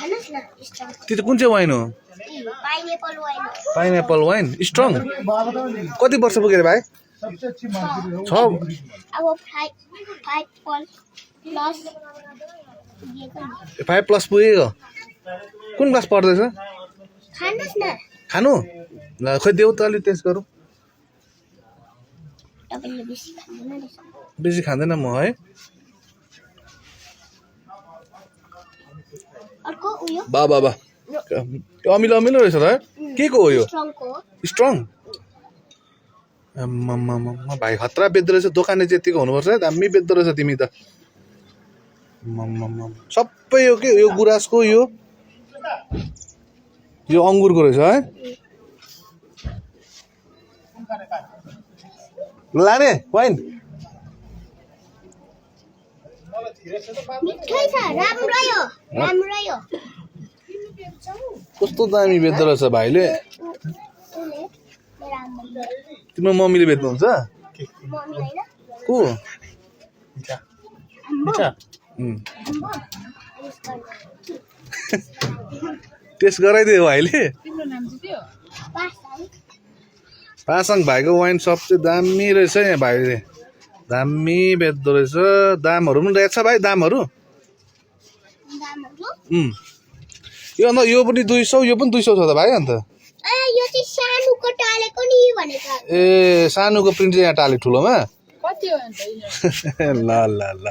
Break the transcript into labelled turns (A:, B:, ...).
A: खानुस् न स्ट्रङ
B: त्यो त कुन चाहिँ वाइन हो
A: pineapple wine
B: pineapple wine strong कति वर्ष पुग्यो रे भाइ छ
A: अब 5 प्लस
B: 5+ पुगेको कुन क्लास पढ्दैछ
A: खानुस् न
B: खानु ल खोइ देऊ त अलि टेस्ट गरौँ
A: तपाईले बेसी खानुहुन्न रहेछ
B: बेसी खाँदैन म है
A: अर्को उयो
B: बा अमिलो अमिलो रहेछ त है के को हो यो
A: स्ट्रङको
B: स्ट्रङ भाइ खतरा बेच्दो रहेछ दोकाने त्यतिको हुनुपर्छ है दामी बेच्दो रहेछ तिमी त सबै यो के यो गुराँसको यो अङ्गुरको रहेछ है लाने वाइन
A: मिठै छ राम्रो यो
B: कस्तो दामी बेच्दो रहेछ भाइले तिम्रो मम्मीले बेच्नुहुन्छ को टेस्ट गराइदियो भाइले पासाङ भाइको वाइन सप चाहिँ दामी रहेछ यहाँ भाइले दामी बेच्दो रहेछ दामहरू पनि रहेछ भाइ दामहरू यो अन्त यो पनि 200 यो पनि 200 छ त भाइ अन्त
A: यो चाहिँ सानुको टालेको नि भनेको
B: ए सानुको प्रिन्ट चाहिँ यहाँ टाले ठुलोमा
A: कति हो अन्त
B: ल